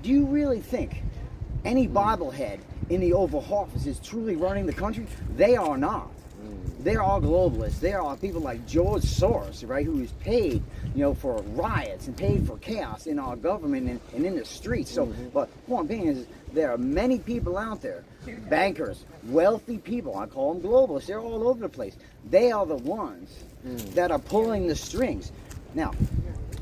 do you really think any Biblehead in the Oval Office is truly running the country? They are not. They're all globalists. There are people like George Soros, right, who is paid, for riots and paid for chaos in our government and in the streets. So, but point being is, there are many people out there, bankers, wealthy people. I call them globalists. They're all over the place. They are the ones that are pulling the strings. Now,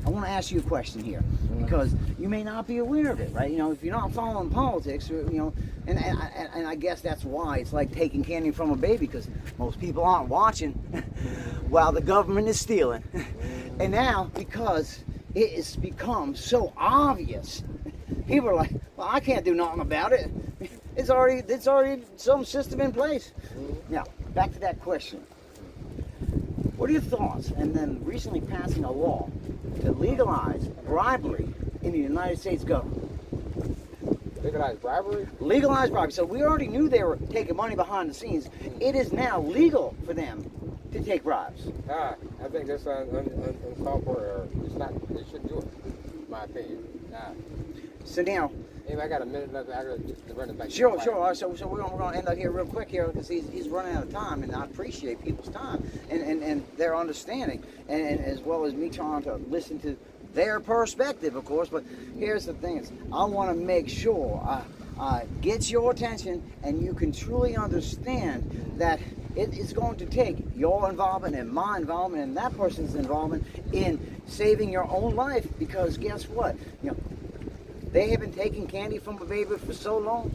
I want to ask you a question here, because you may not be aware of it, right? If you're not following politics, and I guess that's why it's like taking candy from a baby, because most people aren't watching while the government is stealing. And now, because it has become so obvious, people are like, well, I can't do nothing about it. It's already some system in place. Now, back to that question. What are your thoughts? And then recently passing a law to legalize bribery in the United States government. Legalize bribery? Legalize bribery. So we already knew they were taking money behind the scenes. It is now legal for them to take bribes. I think that's uncalled for. It's not. They shouldn't do it, in my opinion. So now. Anyway, I got a minute left. I got to run it back. Sure. All right, so we're going to end up here real quick here, because he's running out of time, and I appreciate people's time and their understanding, and as well as me trying to listen to their perspective, of course. But here's the thing: is I want to make sure I get your attention, and you can truly understand that it is going to take your involvement and my involvement and that person's involvement in saving your own life. Because guess what? They have been taking candy from a baby for so long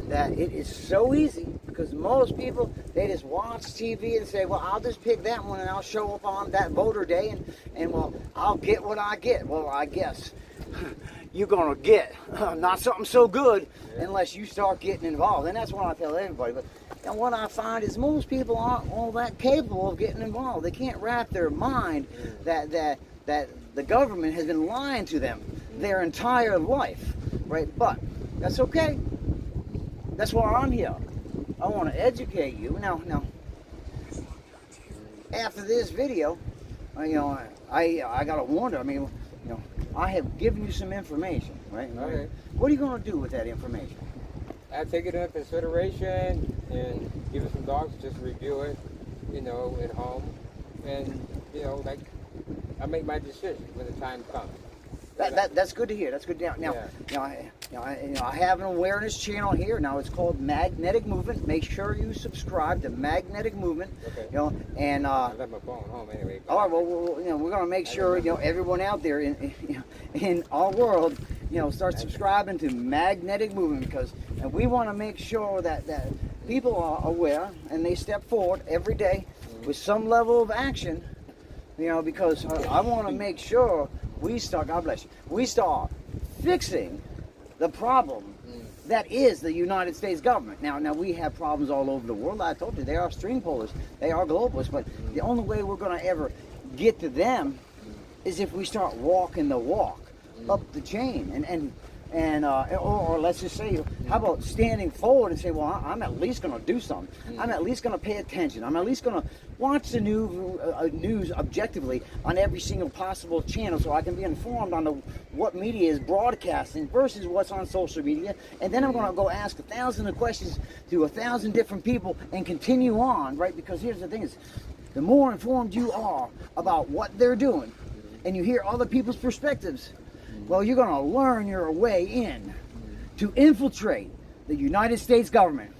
that it is so easy, because most people, they just watch TV and say, well, I'll just pick that one and I'll show up on that voter day and well, I'll get what I get. Well, I guess you're going to get not something so good unless you start getting involved. And that's what I tell everybody. But and what I find is most people aren't all that capable of getting involved. They can't wrap their mind that the government has been lying to them their entire life, right? But that's okay. That's why I'm here. I want to educate you. Now, after this video, I gotta wonder. I mean, I have given you some information, right? Okay. What are you going to do with that information? I take it into consideration and give it some thoughts. Just review it, at home, and I make my decision when the time comes. That's good to hear. That's good to hear. Now, I have an awareness channel here. Now it's called Magnetic Movement. Make sure you subscribe to Magnetic Movement. Okay. And I left my phone home anyway. all right. Well, we're going to make sure everyone out there in our world, start subscribing to Magnetic Movement, because we want to make sure that people are aware and they step forward every day with some level of action. Because I want to make sure we start, God bless you, we start fixing the problem that is the United States government. Now we have problems all over the world. I told you, they are string pullers, they are globalists, but the only way we're going to ever get to them is if we start walking the walk up the chain. Or let's just say, how about standing forward and say, well, I'm at least going to do something. I'm at least going to pay attention. I'm at least going to watch the news objectively on every single possible channel, so I can be informed on what media is broadcasting versus what's on social media. And then I'm going to go ask 1,000 questions to 1,000 different people and continue on, right? Because here's the thing is, the more informed you are about what they're doing and you hear other people's perspectives, well, you're going to learn your way in to infiltrate the United States government.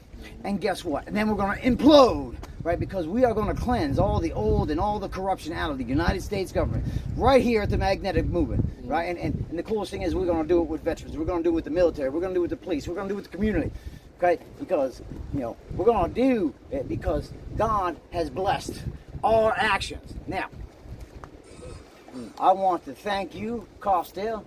And guess what? And then we're going to implode, right? Because we are going to cleanse all the old and all the corruption out of the United States government right here at the Magnetic Movement, right? And the coolest thing is we're going to do it with veterans. We're going to do it with the military. We're going to do it with the police. We're going to do it with the community, okay? Because, we're going to do it because God has blessed our actions. Now, I want to thank you, Costell,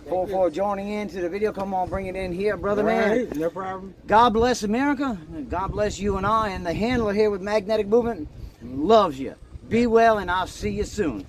for joining into the video. Come on, bring it in here, brother, man. No problem. God bless America. God bless you and I. And the handler here with Magnetic Movement loves you. Be well, and I'll see you soon.